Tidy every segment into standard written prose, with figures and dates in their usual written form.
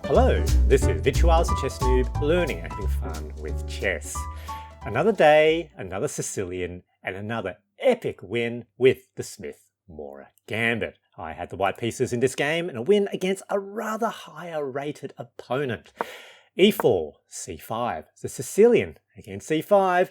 Hello, this is Virtuals the Chess Noob, learning and having fun with chess. Another day, another Sicilian, and another epic win with the Smith-Morra Gambit. I had the white pieces in this game and a win against a rather higher rated opponent. E4, C5, the Sicilian against C5,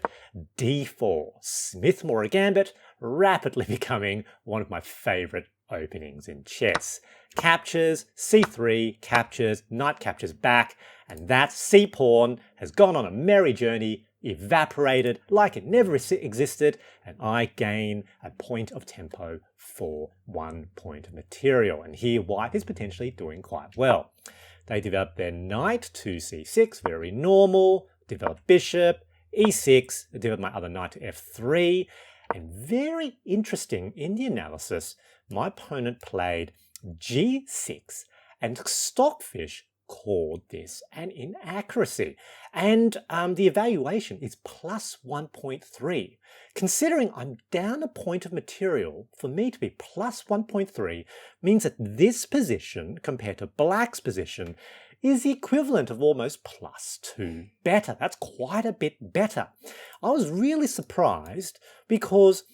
D4, Smith-Morra Gambit, rapidly becoming one of my favourite openings in chess. Captures, C3, captures, knight captures back, and that C-pawn has gone on a merry journey, evaporated like it never existed, and I gain a point of tempo for 1 point of material. And here white is potentially doing quite well. They develop their knight to C6, very normal, develop bishop, E6, develop my other knight to F3, and very interesting in the analysis, my opponent played G6, and Stockfish called this an inaccuracy. And the evaluation is plus 1.3. Considering I'm down a point of material, for me to be plus 1.3 means that this position, compared to black's position, is the equivalent of almost plus 2 better. That's quite a bit better. I was really surprised because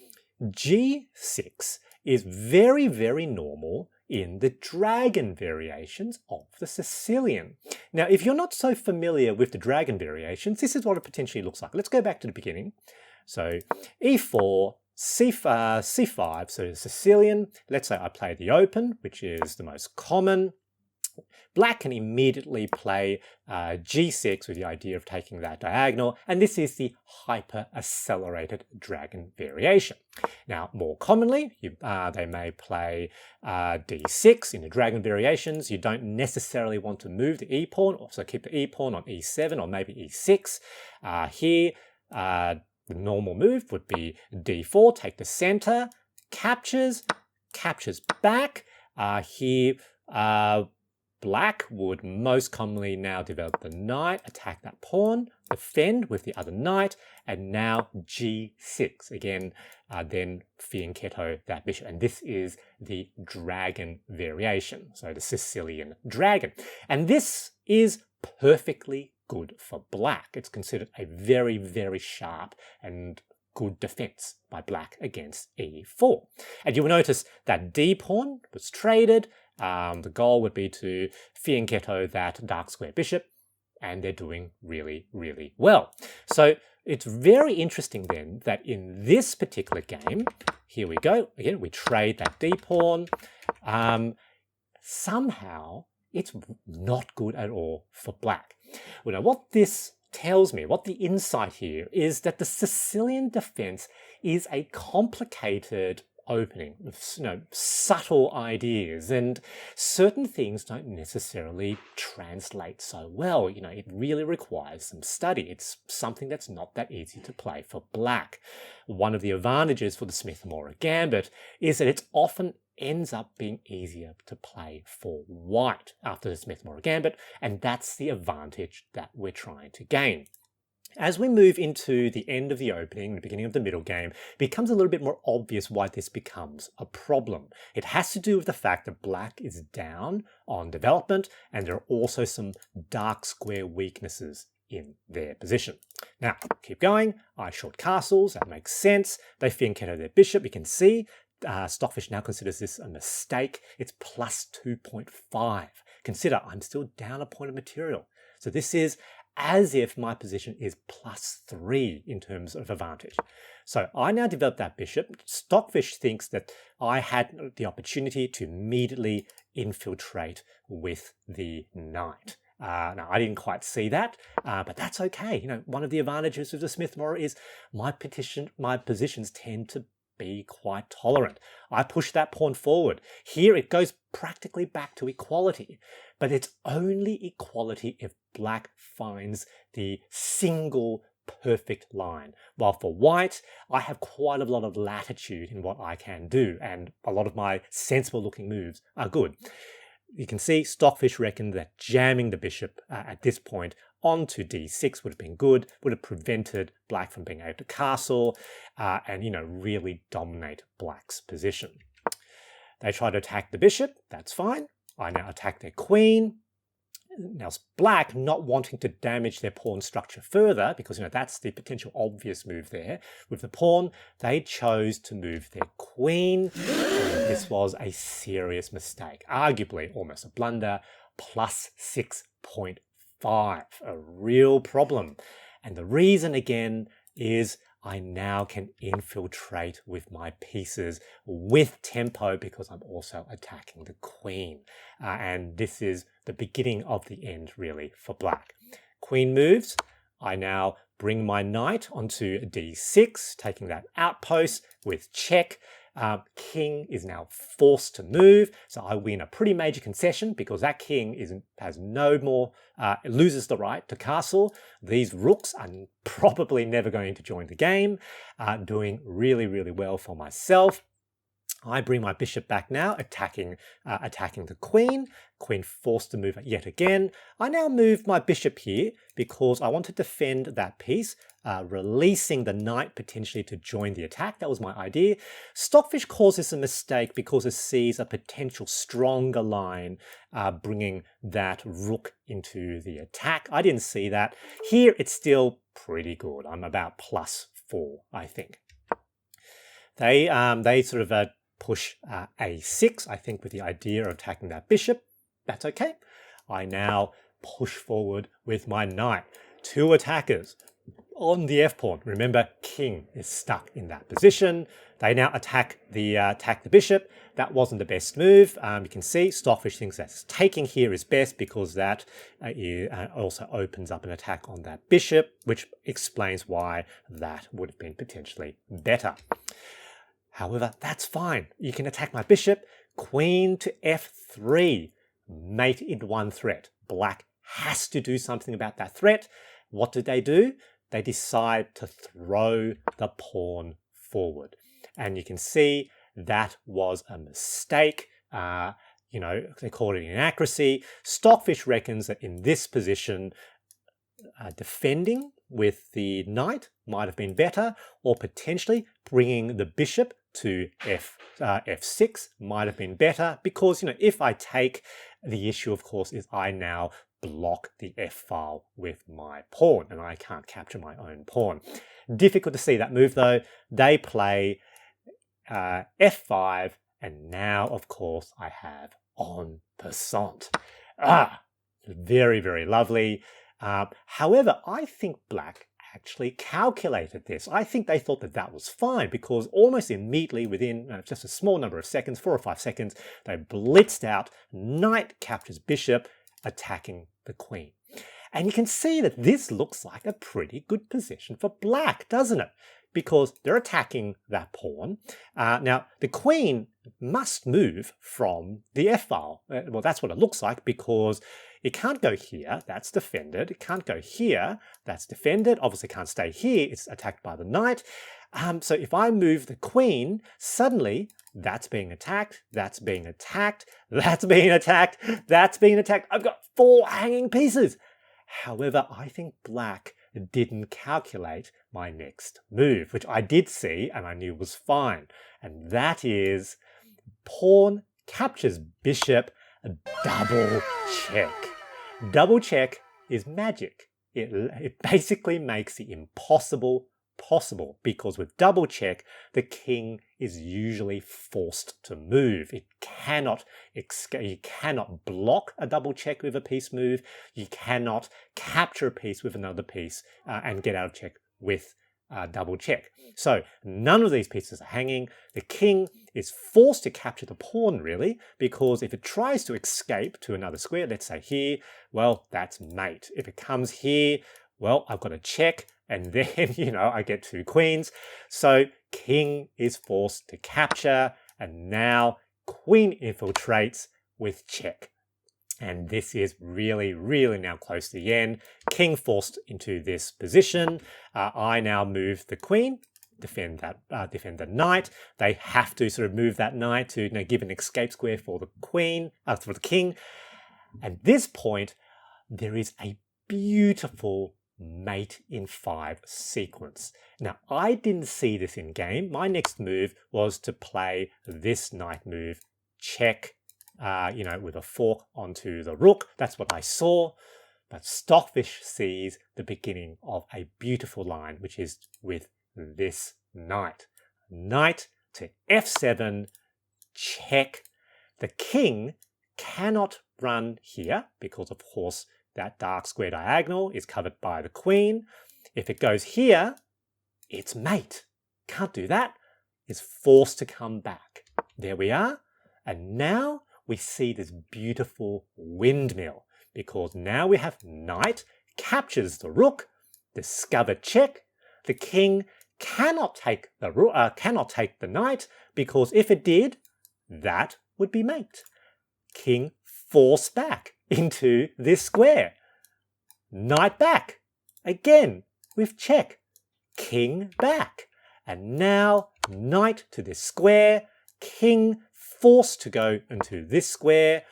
G6 is very, very normal in the dragon variations of the Sicilian. Now, if you're not so familiar with the dragon variations, this is what it potentially looks like. Let's go back to the beginning. So E4, C5, so the Sicilian. Let's say I play the open, which is the most common. Black can immediately play G6 with the idea of taking that diagonal, and this is the hyper-accelerated dragon variation. Now, more commonly, they may play D6 in the dragon variations. You don't necessarily want to move the E-pawn, so keep the E-pawn on E7 or maybe E6. Here, the normal move would be D4, take the center, captures back. Here, Black would most commonly now develop the knight, attack that pawn, defend with the other knight, and now G6. Again, then fianchetto that bishop. And this is the dragon variation, so the Sicilian dragon. And this is perfectly good for black. It's considered a very, very sharp and good defense by black against E4. And you will notice that D-pawn was traded. The goal would be to fianchetto that dark square bishop, and they're doing really, really well. So it's very interesting then that in this particular game, here we go, again, we trade that D-pawn. Somehow, it's not good at all for black. Well, now what this tells me, what the insight here is that the Sicilian defense is a complicated opening with subtle ideas, and certain things don't necessarily translate so well. It really requires some study. It's something that's not that easy to play for black. One of the advantages for the Smith-Morra Gambit is that it often ends up being easier to play for white after the Smith-Morra Gambit, and that's the advantage that we're trying to gain. As we move into the end of the opening, the beginning of the middle game, it becomes a little bit more obvious why this becomes a problem. It has to do with the fact that black is down on development, and there are also some dark square weaknesses in their position. Now, keep going. I short castles, that makes sense. They fianchetto their bishop, we can see. Stockfish now considers this a mistake. It's plus 2.5. Consider I'm still down a point of material. So this is as if my position is plus 3 in terms of advantage. So I now develop that bishop. Stockfish thinks that I had the opportunity to immediately infiltrate with the knight. Now, I didn't quite see that, but that's okay. One of the advantages of the Smith-Morra is my positions tend to be quite tolerant. I push that pawn forward. Here it goes practically back to equality, but it's only equality if black finds the single perfect line. While for white, I have quite a lot of latitude in what I can do, and a lot of my sensible looking moves are good. You can see Stockfish reckoned that jamming the bishop at this point onto d6 would have been good, would have prevented black from being able to castle and, really dominate black's position. They try to attack the bishop, that's fine. I now attack their queen. now black, not wanting to damage their pawn structure further, because that's the potential obvious move there. With the pawn, they chose to move their queen. And this was a serious mistake, arguably almost a blunder. Plus 6.5, a real problem. And the reason again is I now can infiltrate with my pieces with tempo because I'm also attacking the queen. And this is the beginning of the end, really, for black. Queen moves. I now bring my knight onto d6, taking that outpost with check. King is now forced to move, so I win a pretty major concession because that king has no more, loses the right to castle. These rooks are probably never going to join the game, doing really, really well for myself. I bring my bishop back now, attacking the queen. Queen forced to move yet again. I now move my bishop here because I want to defend that piece, releasing the knight potentially to join the attack. That was my idea. Stockfish calls this a mistake because it sees a potential stronger line bringing that rook into the attack. I didn't see that. Here it's still pretty good. I'm about +4, I think. They sort of push a6, I think, with the idea of attacking that bishop. That's okay. I now push forward with my knight. Two attackers on the f-pawn. Remember, king is stuck in that position. They now attack the bishop. That wasn't the best move. You can see Stockfish thinks that taking here is best because that also opens up an attack on that bishop, which explains why that would have been potentially better. However, that's fine. You can attack my bishop. Queen to f3. Mate in one threat. Black has to do something about that threat. What do? They decide to throw the pawn forward. And you can see that was a mistake. They call it inaccuracy. Stockfish reckons that in this position, defending with the knight might have been better, or potentially bringing the bishop to f6 might have been better, because if I take, the issue of course is I now block the f-file with my pawn and I can't capture my own pawn. Difficult to see that move though. They play f5 and now of course I have en passant. Very, very lovely. However, I think black actually calculated this. I think they thought that that was fine because almost immediately within just a small number of seconds, 4 or 5 seconds, they blitzed out, knight captures bishop, attacking the queen. And you can see that this looks like a pretty good position for black, doesn't it? Because they're attacking that pawn. Now, the queen must move from the f-file. Well, that's what it looks like because it can't go here, that's defended. It can't go here, that's defended. Obviously can't stay here, it's attacked by the knight. So if I move the queen, suddenly that's being attacked, that's being attacked, that's being attacked, that's being attacked. I've got 4 hanging pieces. However, I think black didn't calculate my next move, which I did see and I knew was fine. And that is pawn captures bishop, double check. Double check is magic. It basically makes the impossible possible because with double check, the king is usually forced to move. It cannot escape. You cannot block a double check with a piece move. You cannot capture a piece with another piece and get out of check with double check. So none of these pieces are hanging. The king is forced to capture the pawn really, because if it tries to escape to another square, let's say here, well, that's mate. If it comes here, well, I've got a check and then, I get 2 queens. So king is forced to capture and now queen infiltrates with check. And this is really, really now close to the end. King forced into this position. I now move the queen, defend the knight. They have to sort of move that knight to give an escape square for the queen, for the king. At this point, there is a beautiful mate in 5 sequence. Now, I didn't see this in game. My next move was to play this knight move, check, with a fork onto the rook. That's what I saw. But Stockfish sees the beginning of a beautiful line, which is with this knight. Knight to f7, check. The king cannot run here because, of course, that dark square diagonal is covered by the queen. If it goes here, it's mate. Can't do that. It's forced to come back. There we are. And now we see this beautiful windmill, because now we have knight captures the rook, discovered check. The king cannot take the knight, because if it did, that would be mate. King forced back into this square. Knight back. Again, with check. King back. And now knight to this square. King forced to go into this square.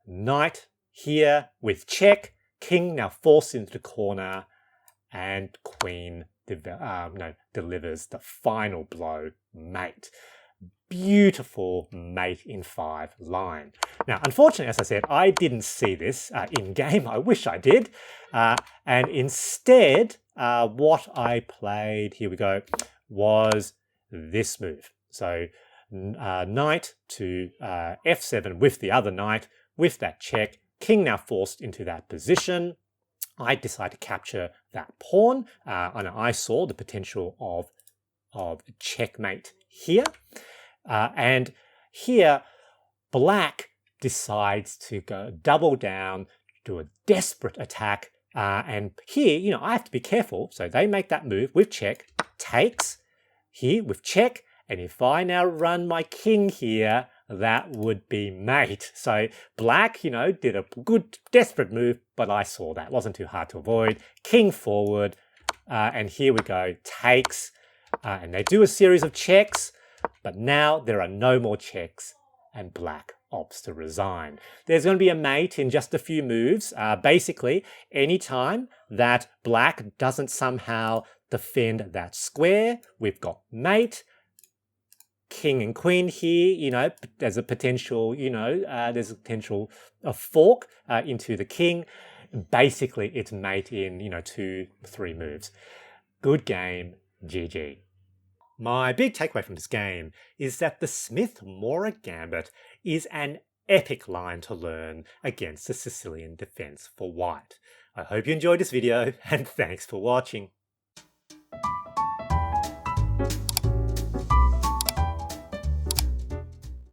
Knight here with check. King now forced into the corner. And queen delivers the final blow, mate. Beautiful mate in 5 line. Now, unfortunately, as I said, I didn't see this in game. I wish I did. And instead, what I played, here we go, was this move. So knight to f7 with the other knight, with that check. King now forced into that position. I decided to capture that pawn, and I saw the potential of checkmate here. And here, black decides to go double down, do a desperate attack. And here, I have to be careful. So they make that move with check, takes here with check. And if I now run my king here, that would be mate. So black, did a good desperate move, but I saw that. It wasn't too hard to avoid. King forward. And here we go, takes. And they do a series of checks. But now there are no more checks and black opts to resign. There's going to be a mate in just a few moves. Basically, anytime that black doesn't somehow defend that square, we've got mate. King and queen here, there's a potential, a fork into the king. Basically, it's mate in, 2-3 moves. Good game, GG. My big takeaway from this game is that the Smith-Morra Gambit is an epic line to learn against the Sicilian defense for white. I hope you enjoyed this video, and thanks for watching.